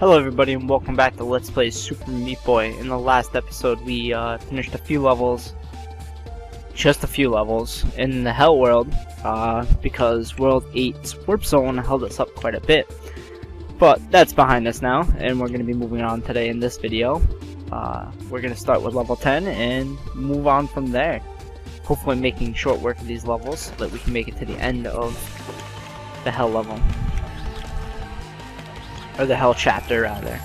Hello everybody and welcome back to Let's Play Super Meat Boy. In the last episode we finished a few levels, just a few levels, in the Hell World because World 8's Warp Zone held us up quite a bit. But that's behind us now and we're going to be moving on today in this video. We're going to start with level 10 and move on from there. Hopefully making short work of these levels so that we can make it to the end of the Hell level. Or the Hell chapter, rather.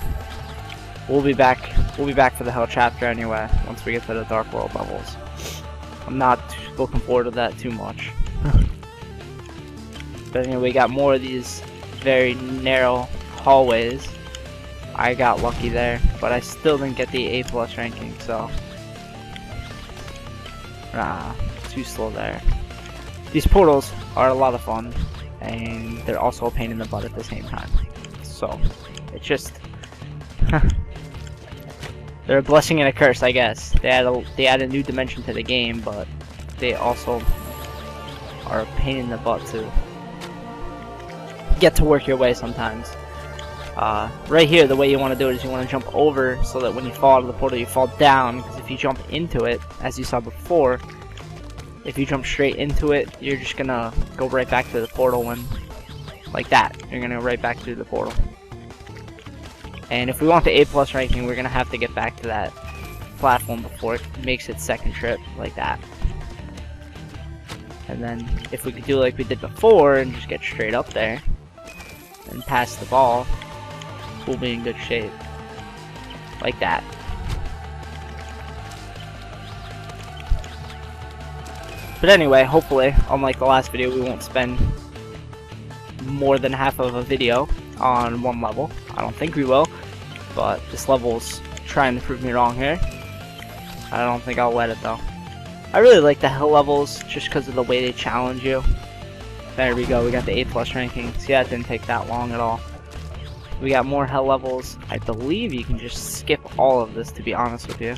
We'll be back for the Hell chapter anyway, once we get to the Dark World levels. I'm not looking forward to that too much. But anyway, we got more of these very narrow hallways. I got lucky there, but I still didn't get the A+ ranking, so... too slow there. These portals are a lot of fun, and they're also a pain in the butt at the same time. So, it's just... they're a blessing and a curse, I guess. They add a new dimension to the game, but they also are a pain in the butt to get to work your way sometimes. Right here, the way you want to do it is you want to jump over so that when you fall out of the portal, you fall down. Because if you jump into it, as you saw before, if you jump straight into it, you're just gonna go right back to the portal when... like that. You're gonna go right back through the portal. And if we want the A+ ranking, we're gonna have to get back to that platform before it makes its second trip, like that. And then if we could do like we did before and just get straight up there and pass the ball, we'll be in good shape. Like that. But anyway, hopefully, unlike the last video, we won't spend more than half of a video on one level. I don't think we will, but this level's trying to prove me wrong here. I don't think I'll let it though. I really like the Hell levels just because of the way they challenge you. There we go, we got the A+ ranking. See, that didn't take that long at all. We got more Hell levels. I believe you can just skip all of this, to be honest with you.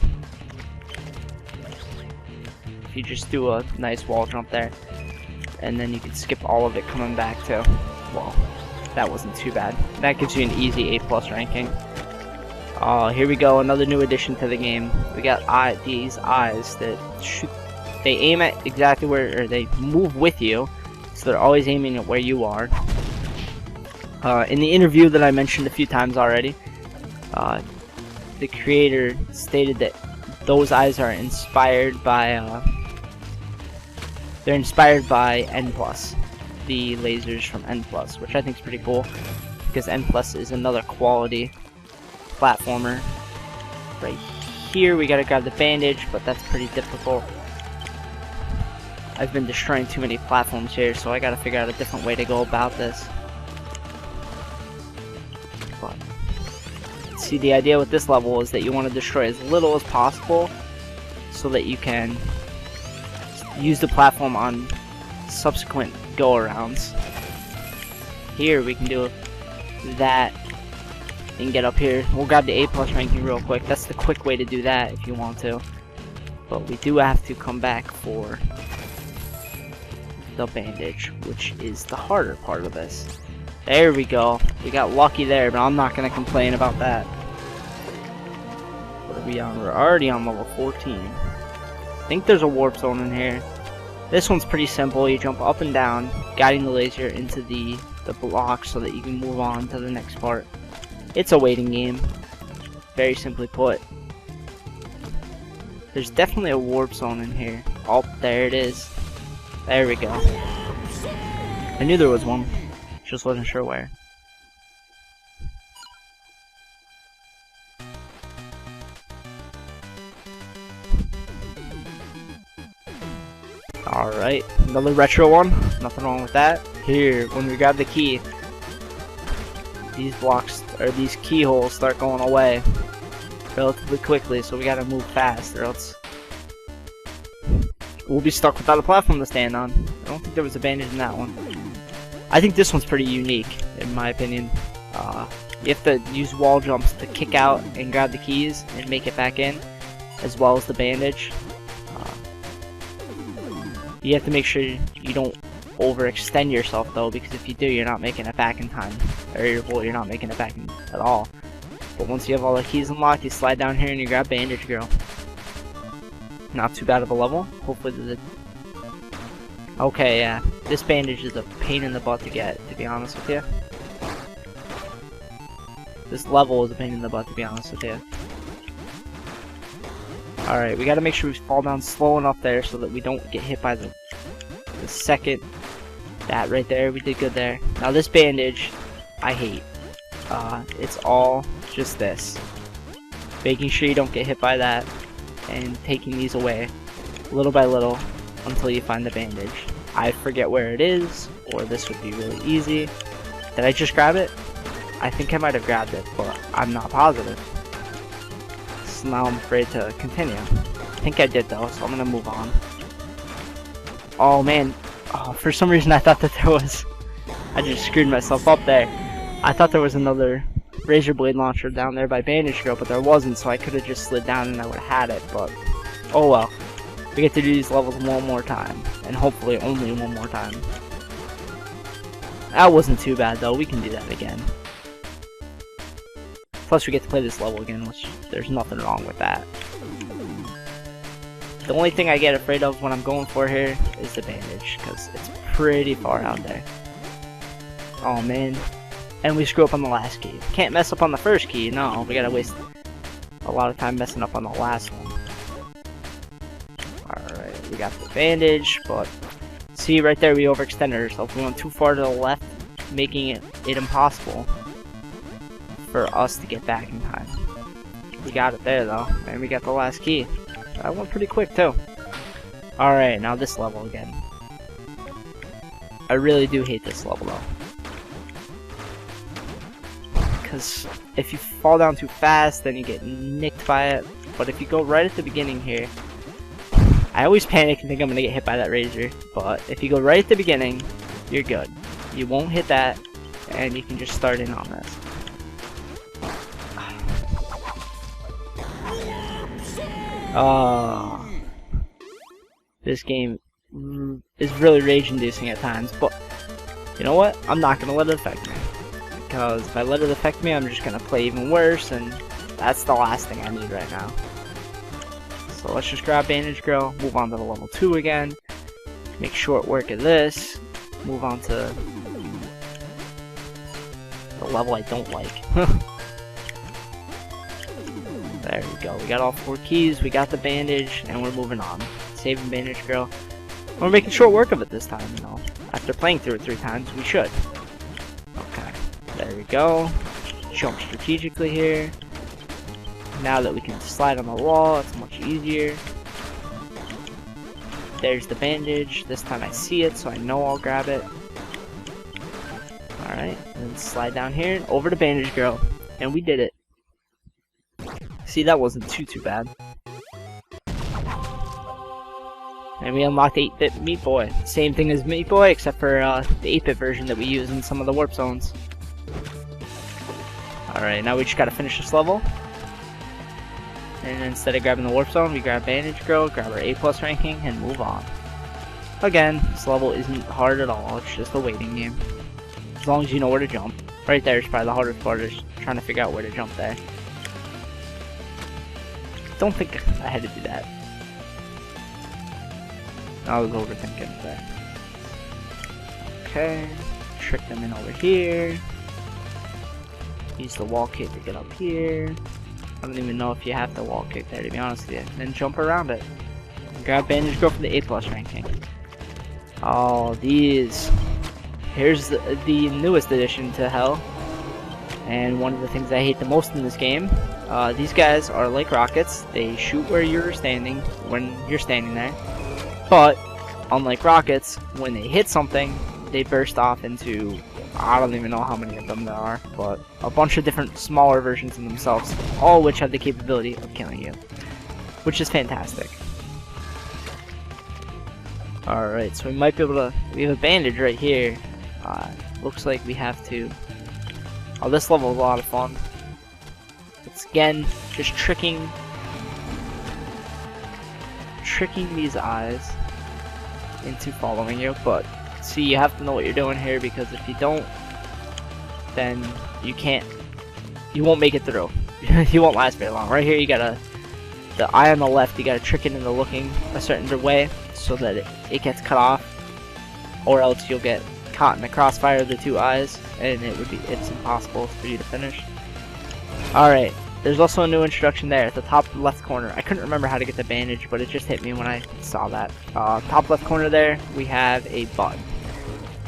If you just do a nice wall jump there, and then you can skip all of it coming back too. Well, that wasn't too bad. That gives you an easy A+ ranking. Here we go, another new addition to the game. We got these eyes that shoot. They aim at exactly where, or they move with you, so they're always aiming at where you are. In the interview that I mentioned a few times already, the creator stated that those eyes are inspired by they're inspired by N+, the lasers from N+, which I think is pretty cool, because N+ is another quality platformer. Right here we gotta grab the bandage, but that's pretty difficult. I've been destroying too many platforms here, so I gotta figure out a different way to go about this. But, see, the idea with this level is that you want to destroy as little as possible so that you can use the platform on subsequent go-arounds. Here we can do that and get up here. We'll grab the A+ ranking real quick. That's the quick way to do that if you want to. But we do have to come back for the bandage, which is the harder part of this. There we go. We got lucky there, but I'm not going to complain about that. What are we on? We're already on level 14. I think there's a warp zone in here. This one's pretty simple. You jump up and down, guiding the laser into the block so that you can move on to the next part. It's a waiting game, very simply put. There's definitely a warp zone in here. Oh, there it is. There we go. I knew there was one, just wasn't sure where. Alright, another retro one, nothing wrong with that. Here, when we grab the key, these blocks, or these keyholes start going away relatively quickly, so we gotta move fast or else we'll be stuck without a platform to stand on. I don't think there was a bandage in that one. I think this one's pretty unique, in my opinion. You have to use wall jumps to kick out and grab the keys and make it back in, as well as the bandage. You have to make sure you don't overextend yourself though, because if you do, you're not making it back in time, or well, you're not making it back in at all. But once you have all the keys unlocked, you slide down here and you grab Bandage Girl. Not too bad of a level. Hopefully the... Okay, yeah. This bandage is a pain in the butt to get, to be honest with you. This level is a pain in the butt, to be honest with you. Alright, we gotta make sure we fall down slow enough there so that we don't get hit by the second. That right there, we did good there. Now this bandage, I hate. It's all just this. Making sure you don't get hit by that, and taking these away, little by little, until you find the bandage. I forget where it is, or this would be really easy. Did I just grab it? I think I might have grabbed it, but I'm not positive. So now I'm afraid to continue. I think I did though, so I'm gonna move on. Oh man, for some reason I thought that there was... I just screwed myself up there. I thought there was another razor blade launcher down there by Bandage Girl, but there wasn't, so I could have just slid down and I would have had it, but oh well. We get to do these levels one more time, and hopefully only one more time. That wasn't too bad though, we can do that again. Plus we get to play this level again, which there's nothing wrong with that. The only thing I get afraid of when I'm going for here is the bandage, because it's pretty far out there. Oh man. And we screw up on the last key. Can't mess up on the first key, no. We gotta waste a lot of time messing up on the last one. Alright, we got the bandage, but see right there we overextended ourselves. We went too far to the left, making it impossible for us to get back in time. We got it there though, and we got the last key. That went pretty quick too. Alright, now this level again. I really do hate this level though. Because if you fall down too fast, then you get nicked by it. But if you go right at the beginning here, I always panic and think I'm going to get hit by that razor. But if you go right at the beginning, you're good. You won't hit that, and you can just start in on this. This game is really rage-inducing at times, but you know what? I'm not going to let it affect me. Because if I let it affect me, I'm just going to play even worse, and that's the last thing I need right now. So let's just grab Bandage Girl, move on to the level 2 again, make short work of this, move on to the level I don't like. There we go, we got all 4 keys, we got the bandage, and we're moving on. Saving Bandage Girl. We're making short work of it this time, you know. After playing through it 3 times, we should. Okay, there we go. Jump strategically here. Now that we can slide on the wall, it's much easier. There's the bandage. This time I see it, so I know I'll grab it. Alright, and then slide down here, over to Bandage Girl. And we did it. See, that wasn't too bad. And we unlocked 8-bit Meat Boy. Same thing as Meat Boy, except for the 8-bit version that we use in some of the warp zones. Alright, now we just gotta finish this level. And instead of grabbing the warp zone, we grab Bandage Girl, grab our A+ ranking, and move on. Again, this level isn't hard at all, it's just a waiting game. As long as you know where to jump. Right there is probably the hardest part, is trying to figure out where to jump there. Don't think I had to do that. I was overthinking there. Okay, trick them in over here. Use the wall kick to get up here. I don't even know if you have the wall kick there, to be honest with you. Then jump around it. Grab Bandage Girl for the A+ ranking. Oh, these. Here's the newest addition to Hell. And one of the things I hate the most in this game. These guys are like rockets. They shoot where you're standing, when you're standing there. But, unlike rockets, when they hit something, they burst off into, I don't even know how many of them there are, but a bunch of different smaller versions of themselves, all of which have the capability of killing you, which is fantastic. Alright, so we might be able to, we have a bandage right here. Looks like we have to, oh, this level is a lot of fun. It's again, just tricking these eyes into following you, but see, you have to know what you're doing here, because if you don't, then you won't make it through. he won't last very long. Right here, you gotta the eye on the left. You gotta trick it into looking a certain way so that it gets cut off, or else you'll get caught in the crossfire of the two eyes, and it's impossible for you to finish. All right. There's also a new instruction there at the top left corner. I couldn't remember how to get the bandage, but it just hit me when I saw that. Top left corner there, we have a button.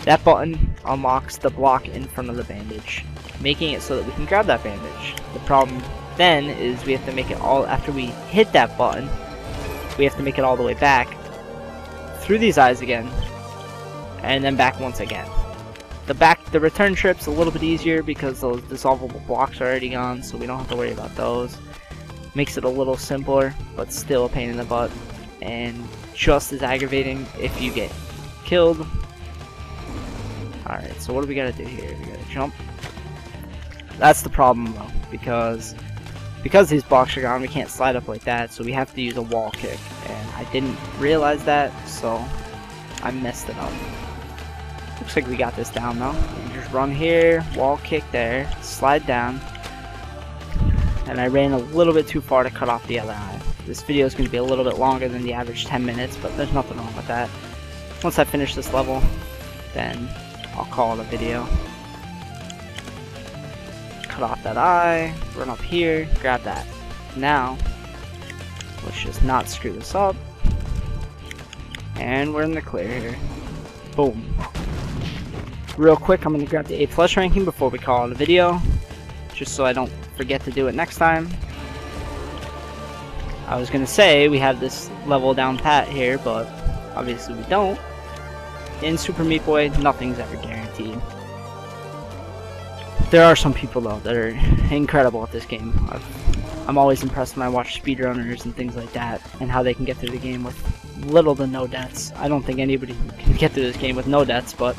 That button unlocks the block in front of the bandage, making it so that we can grab that bandage. The problem then is we have to make it all, after we hit that button, we have to make it all the way back, through these eyes again, and then back once again. The return trip's a little bit easier because those dissolvable blocks are already gone, so we don't have to worry about those. Makes it a little simpler, but still a pain in the butt, and just as aggravating if you get killed. Alright, so what do we gotta do here? We gotta jump. That's the problem though, because these blocks are gone, we can't slide up like that, so we have to use a wall kick, and I didn't realize that, so I messed it up. Looks like we got this down though. We can just run here, wall kick there, slide down. And I ran a little bit too far to cut off the other eye. This video is going to be a little bit longer than the average 10 minutes, but there's nothing wrong with that. Once I finish this level, then I'll call it a video. Cut off that eye, run up here, grab that. Now, let's just not screw this up. And we're in the clear here. Boom. Real quick, I'm going to grab the A+ ranking before we call it a video, just so I don't forget to do it next time. I was going to say we have this level down pat here, but obviously we don't. In Super Meat Boy, nothing's ever guaranteed. There are some people though that are incredible at this game. I'm always impressed when I watch speedrunners and things like that, and how they can get through the game with little to no deaths. I don't think anybody can get through this game with no deaths, but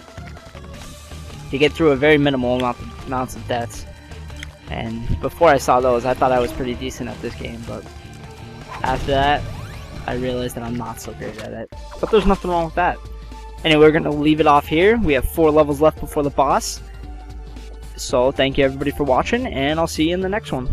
you get through a very minimal amounts of deaths. And before I saw those, I thought I was pretty decent at this game, but after that, I realized that I'm not so great at it. But there's nothing wrong with that. Anyway, we're going to leave it off here. We have 4 levels left before the boss. So thank you everybody for watching, and I'll see you in the next one.